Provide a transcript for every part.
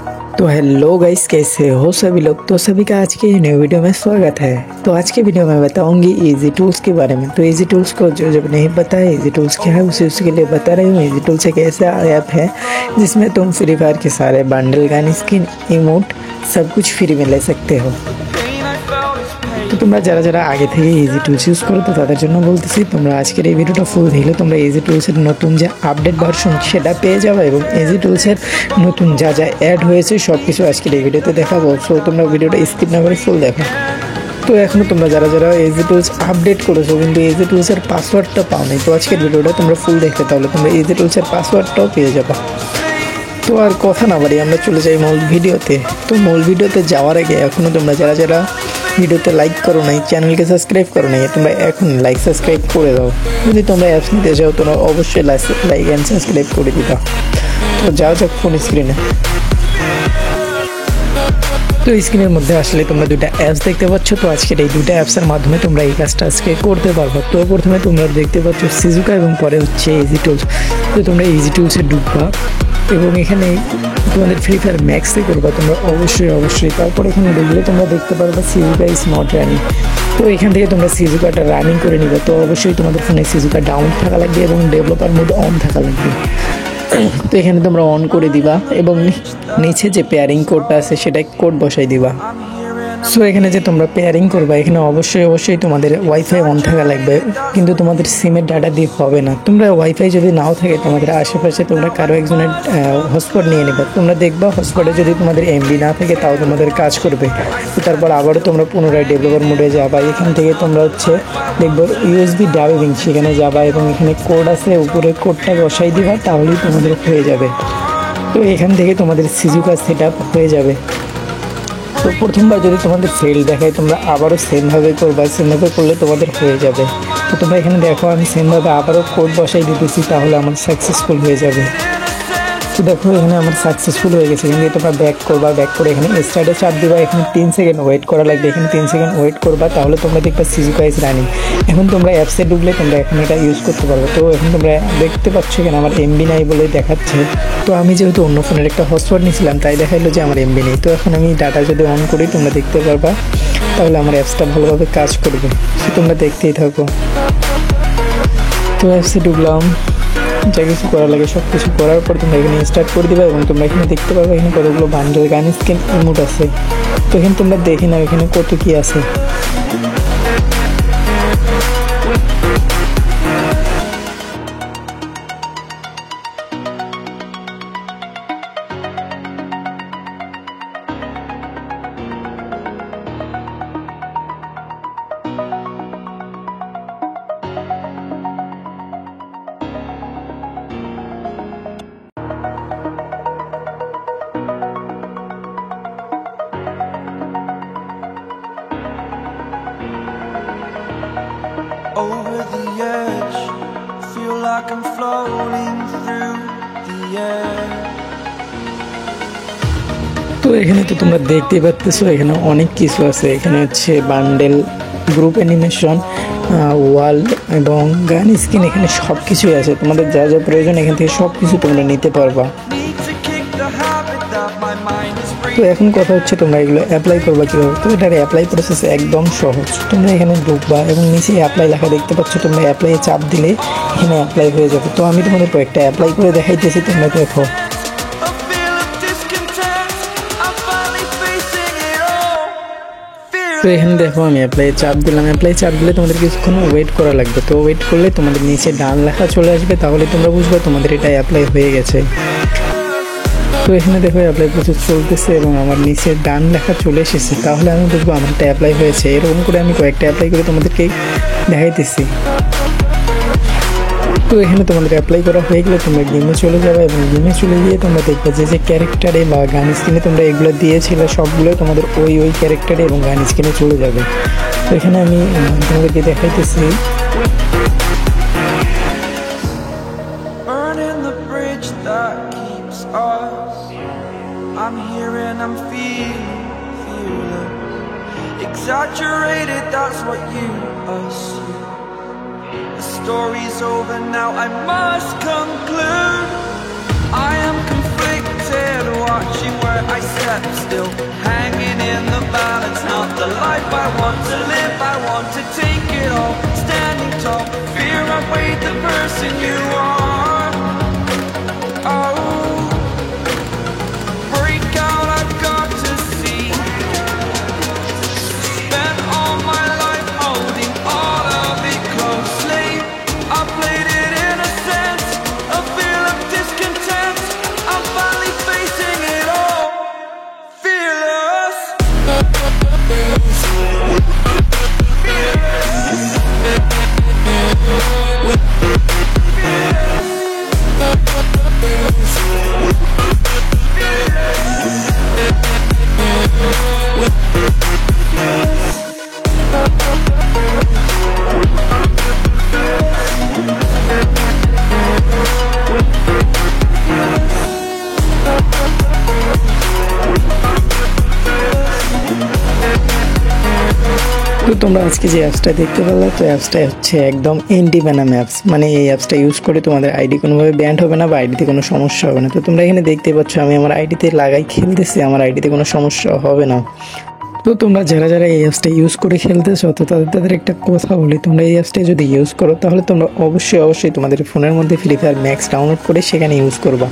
तो hello guys, कैसे हो सभी लोग। तो सभी का आज के न्यू वीडियो में स्वागत है। तो आज के वीडियो में बताऊंगी इजी टूल्स के बारे में। तो इजी टूल्स को जो जब नहीं पता है इजी टूल्स क्या है उसे उसके लिए बता रही हूँ। इजी टूल्स एक ऐसा ऐप है जिसमें तुम फ्री फायर के सारे बंडल, गन स्किन, इमोट सब कुछ फ्री में ले सकते हो। তো তোমরা যারা যারা আগে থেকে ইজি টুলস ইউজ করো তো তাদের জন্য বলতেছি, তোমরা আজকের এই ভিডিওটা ফুল দেখলে তোমরা ইজি টুলসের নতুন যে আপডেট ভার্সন সেটা পেয়ে যাবে এবং ইজি টুলসের নতুন যা যা অ্যাড হয়েছে সব কিছু আজকের এই ভিডিওতে দেখাবো। সো তোমরা ভিডিওটা স্কিপ না করে ফুল দেখো। তো এখনও তোমরা যারা যারা ইজি টুলস আপডেট করেছো কিন্তু ইজি টুলসের পাসওয়ার্ডটা পাও নাই, তো আজকের ভিডিওটা তোমরা ফুল দেখলে তাহলে তোমরা ইজি টুলসের পাসওয়ার্ডটাও পেয়ে যাবে। তো আর কথা না বাড়ি আমরা চলে যাই মূল ভিডিওতে। তো মূল ভিডিওতে যাওয়ার আগে এখনও তোমরা যারা যারা ভিডিওতে লাইক করো নাই, চ্যানেলকে সাবস্ক্রাইব করো নাই, তোমরা এখন লাইক সাবস্ক্রাইব করে দাও। যদি তোমরা অ্যাপস নিতে চাও তোমরা অবশ্যই লাইক অ্যান্ড সাবস্ক্রাইব করে দিবা। তো যাও যাক ফোন স্ক্রিনে। তো স্ক্রিনের মধ্যে আসলে তোমরা দুইটা অ্যাপস দেখতে পাচ্ছ। তো আজকের এই দুইটা অ্যাপসের মাধ্যমে তোমরা এই কাজটা আজকে করতে পারবো। তো প্রথমে তোমরা দেখতে পাচ্ছ সিজুকা এবং পরে হচ্ছে ইজি টুলস। তো তোমরা ইজি টুলসে ঢুকবা এবং এখানে তোমাদের ফ্রি ফায়ার ম্যাক্সে করবা তোমরা অবশ্যই। তারপর এখানে ঢুকলে তোমরা দেখতে পারবা সিজুকা ইজ নট রানিং। তো এখান থেকে তোমরা সিজুকাটা রানিং করে নিবে। তো অবশ্যই তোমাদের ফোনে সিজুকা ডাউন থাকা লাগবে এবং ডেভেলপার মোড অন থাকা লাগবে। তো এখানে তোমরা অন করে দিবা এবং নিচে যে পেয়ারিং কোডটা আছে সেটা কোড বসাই দিবা। সো এখানে যে তোমরা পেয়ারিং করবা এখানে অবশ্যই তোমাদের ওয়াইফাই অন থাকা লাগবে, কিন্তু তোমাদের সিমের ডাটা দিয়ে হবে না। তোমরা ওয়াইফাই যদি নাও থাকে তোমাদের আশেপাশে তোমরা কারো একজনের হটস্পট নিয়ে নেবে। তোমরা দেখবা হটস্পটে যদি তোমাদের এমবি না থাকে তাও তোমাদের কাজ করবে। তো তারপর আবারও তোমরা পুনরায় ডেভেলপার মোডে যাবা। এখান থেকে তোমরা দেখবো ইউএসবি ডাবিং সেখানে যাবা এবং এখানে কোড আছে, উপরে কোডটা বসাই দিবা তাহলেই তোমাদের হয়ে যাবে। তো এখান থেকে তোমাদের সিজুকা সেট আপ হয়ে যাবে। তো প্রথমবার যদি তোমাদের ফেল দেখায় তোমরা আবারও সেমভাবে করবা, সেমভাবে করলে তোমাদের হয়ে যাবে। তো তোমরা এখানে দেখো আমি সেমভাবে আবারও কোড বসাই দিতেছি তাহলে আমার সাকসেসফুল হয়ে যাবে। তো দেখো এখানে আমার সাকসেসফুল হয়ে গেছে। এখানে তোমরা ব্যাক করবা, ব্যাক করে এখানে স্টার্টে চাপ দিবা। এখানে 3 সেকেন্ড ওয়েট করা লাগবে, এখানে 3 সেকেন্ড ওয়েট করবা তাহলে তোমরা দেখবা সিজুকা ইজ রানিং। এখন তোমরা অ্যাপসে ঢুকলে তোমরা এখন এটা ইউজ করতে পারবে। তো এখন তোমরা দেখতে পাচ্ছ এখানে আমার এমবি নাই বলে দেখাচ্ছে। তো আমি যেহেতু অন্য ফোনের একটা হটস্পট নিয়েছিলাম তাই দেখাইলো যে আমার এমবি নেই। তো এখন আমি ডাটা যদি অন করি তোমরা দেখতে পারবা তাহলে আমার অ্যাপসটা ভালোভাবে কাজ করবে। তো তোমরা দেখতেই থাকো। তো অ্যাপসে ঢুকলাম, যা কিছু করা লাগে সব কিছু করার পর তোমরা এখানে স্টার্ট করে দিবা এবং তোমরা এখানে দেখতে পারবে এখানে কতগুলো বান্ডেল, গান স্কিন, ইমোট আছে। তো এখানে তোমরা দেখে নাও এখানে কত কি আছে। Over the edge, feel like I'm floating through the air. তো এখানে তো তোমরা দেখতেই পাচ্ছ এখানে অনেক কিছু আছে। এখানে হচ্ছে বান্ডেল, গ্রুপ অ্যানিমেশন, ওয়ার্ল্ড এবং গান স্কিন, এখানে সব কিছুই আছে। তোমাদের যা যা প্রয়োজন এখান থেকে সব কিছু তোমরা নিতে পারবা। তো এখন কথা হচ্ছে তোমরা এগুলো অ্যাপ্লাই করবা কীভাবে। তো এটার অ্যাপ্লাই প্রসেস একদম সহজ। তোমরা এখানে ঢুকবা এবং নিচে অ্যাপ্লাই লেখা দেখতে পাচ্ছ, তোমরা অ্যাপ্লাইয়ে চাপ দিলে এখানে অ্যাপ্লাই হয়ে যাবে। তো আমি তোমাদের কয়েকটা অ্যাপ্লাই করে দেখাইতেছি, তোমরা দেখো। তো এখানে দেখো আমি অ্যাপ্লাই চাপ দিলাম। অ্যাপ্লাই চাপ দিলে তোমাদের কিছুক্ষণ ওয়েট করা লাগবে। তো ওয়েট করলে তোমাদের নিচে ডান লেখা চলে আসবে, তাহলে তোমরা বুঝবে তোমাদের এটা অ্যাপ্লাই হয়ে গেছে। তো এখানে দেখো অ্যাপ্লাই প্রসেস চলতেছে এবং আমার নিচে ডান লেখা চলে এসেছে, তাহলে আমি বুঝবো আমারটা অ্যাপ্লাই হয়েছে। এরকম করে আমি কয়েকটা অ্যাপ্লাই করে তোমাদেরকে দেখাইতেছি। তো এখানে তোমাদের অ্যাপ্লাই করা হয়ে গেলে তোমরা গেমে চলে যাবে এবং গেমে চলে গিয়ে তোমরা দেখবে যে ক্যারেক্টারে বা গান স্কিনে তোমরা এগুলো দিয়েছিলে সবগুলো তোমাদের ওই ক্যারেক্টারে এবং গান স্কিনে চলে যাবে। তো এখানে আমি তোমাদেরকে দেখাইতেছি। I'm here and I'm feeling exaggerated, that's what you assume. The story's over now, I must conclude. I am conflicted, watching where I that I'm still hanging in the balance. Not the life I want to live, I want to take it all. Standing tall, fear outweighed the person you are. Oh, break out, I've got to see. Spent all my life holding all of it closely. I played it innocent, a feel of discontent. I'm finally facing it all, fearless. তো তোমরা আজকে যে অ্যাপসটা দেখতে পেলে, তো অ্যাপসটা হচ্ছে একদম এন্টি ব্যানাম অ্যাপস। মানে এই অ্যাপসটা ইউজ করে তোমাদের আইডি কোনোভাবে ব্যান্ড হবে না বা আইডিতে কোনো সমস্যা হবে না। তো তোমরা এখানে দেখতে পাচ্ছ আমি আমার আইডিতে লাগাই খেলতেছি, আমার আইডিতে কোনো সমস্যা হবে না। তো তোমরা যারা যারা এই অ্যাপসটা ইউজ করে খেলতেছো, তো তাদের একটা কথা বলি, তোমরা এই অ্যাপসটা যদি ইউজ করো তাহলে তোমরা অবশ্যই তোমাদের ফোনের মধ্যে ফ্রি ফায়ার ম্যাক্স ডাউনলোড করে সেখানে ইউজ করবা,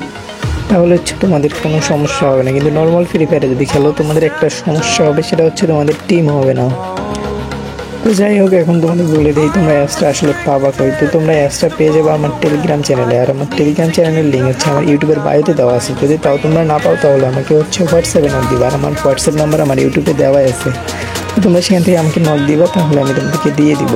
তাহলে হচ্ছে তোমাদের কোনো সমস্যা হবে না। কিন্তু নর্মাল ফ্রি ফায়ারে যদি খেলো তোমাদের একটা সমস্যা হবে, সেটা হচ্ছে তোমাদের টিম হবে না। তো যাই হোক, এখন তোমাদের বলে দিই তোমরা অ্যাপসটা আসলে পাবা কই। তো তোমরা অ্যাপসটা পেয়ে যাবে আমার টেলিগ্রাম চ্যানেলে, আর আমার টেলিগ্রাম চ্যানেলের লিঙ্ক হচ্ছে আমার ইউটিউবের বায়োতে দেওয়া আছে। যদি তাও তোমরা না পাও তাহলে আমাকে হচ্ছে হোয়াটসঅ্যাপে নক দিবা, আর আমার হোয়াটসঅ্যাপ নাম্বার আমার ইউটিউবে দেওয়া আছে। তো তোমরা সেখান থেকে আমাকে নক দিবা, তাহলে আমি তোমাদেরকে দিয়ে দিব।